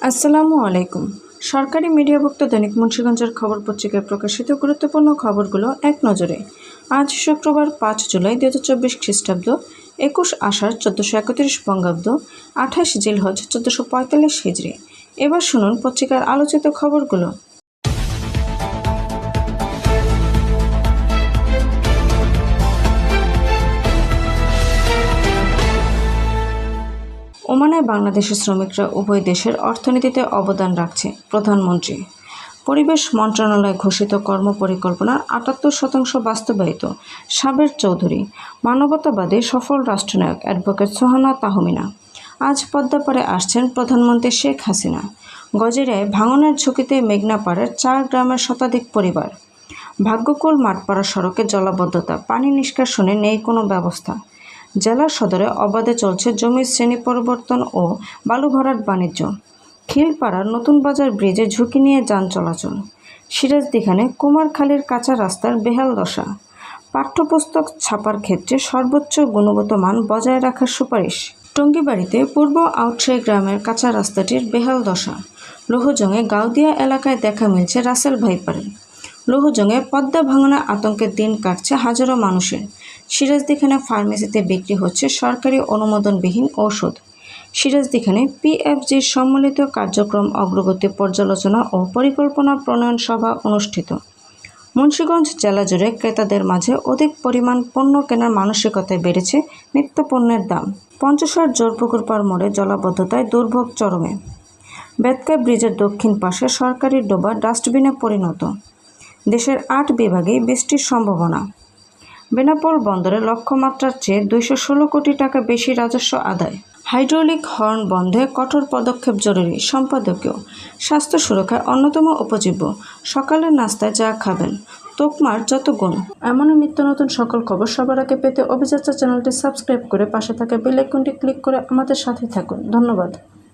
আসসালামু আলাইকুম। সরকারি মিডিয়াভুক্ত দৈনিক মুন্সিগঞ্জের খবর পত্রিকায় প্রকাশিত গুরুত্বপূর্ণ খবরগুলো এক নজরে। আজ শুক্রবার 5 জুলাই 2024 খ্রিস্টাব্দ, 21 আষাঢ় 1431 বঙ্গাব্দ, 28 জিলহজ 1445 হিজরি। এবার শুনুন পত্রিকার আলোচিত খবরগুলো। ওমানে বাংলাদেশের শ্রমিকরা উভয় দেশের অর্থনীতিতে অবদান রাখছে। প্রধানমন্ত্রী। পরিবেশ মন্ত্রণালয় ঘোষিত কর্মপরিকল্পনার 78% বাস্তবায়িত। সাবের চৌধুরী। মানবতাবাদী সফল রাষ্ট্রনায়ক অ্যাডভোকেট সোহানা তাহমিনা। আজ পদ্মাপাড়ে আসছেন প্রধানমন্ত্রী শেখ হাসিনা। গজেরায় ভাঙনের ঝুঁকিতে মেঘনাপাড়ের 4 গ্রামের শতাধিক পরিবার। ভাগ্যকুল মাঠপাড়া সড়কে জলাবদ্ধতা, পানি নিষ্কাশনে নেই কোনো ব্যবস্থা। জেলা সদরে অবাধে চলছে জমির শ্রেণী পরিবর্তন ও বালু ভরাট বাণিজ্য। খিলপাড়ার নতুন বাজার ব্রিজে ঝুঁকি নিয়ে যান চলাচল। সিরাজদিখানে কুমারখালীর কাঁচা রাস্তার বেহাল দশা। পাঠ্যপুস্তক ছাপার ক্ষেত্রে সর্বোচ্চ গুণগত মান বজায় রাখার সুপারিশ। টঙ্গীবাড়িতে পূর্ব আউটসাই গ্রামের কাঁচা রাস্তাটির বেহাল দশা। লৌহজংয়ে গাউদিয়া এলাকায় দেখা মিলছে রাসেল ভাইপারের। লৌহজংয়ে পদ্মা ভাঙনে আতঙ্কের দিন কাটছে হাজারো মানুষের। সিরাজদিখানে ফার্মেসিতে বিক্রি হচ্ছে সরকারি অনুমোদনবিহীন ঔষধ। সিরাজদিখানে পিএফজির সম্মিলিত কার্যক্রম অগ্রগতি পর্যালোচনা ও পরিকল্পনা প্রণয়ন সভা অনুষ্ঠিত। মুন্সিগঞ্জ জেলা জুড়ে ক্রেতাদের মাঝে অধিক পরিমাণ পণ্য কেনার মানসিকতায় বেড়েছে নিত্যপণ্যের দাম। পঞ্চশার জোরপুকুরপাড় মোড়ে জলাবদ্ধতায় দুর্ভোগ চরমে। বেতকা ব্রিজের দক্ষিণ পাশে সরকারি ডোবা ডাস্টবিনে পরিণত। দেশের 8 বিভাগেই বৃষ্টির সম্ভাবনা। বেনাপোল বন্দরে লক্ষ্যমাত্রার চেয়ে 216 কোটি টাকা বেশি রাজস্ব আদায়। হাইড্রোলিক হর্ন বন্ধে কঠোর পদক্ষেপ জরুরি। সম্পাদকীয়। স্বাস্থ্য সুরক্ষায় অন্যতম উপজীব্য। সকালের নাস্তায় যা খাবেন, তোকমার যত গুণ। এমনই নিত্য নতুন সকল খবর সবার আগে পেতে অভিযাত্রা চ্যানেলটি সাবস্ক্রাইব করে পাশে থাকা বেল আইকনটি ক্লিক করে আমাদের সাথে থাকুন। ধন্যবাদ।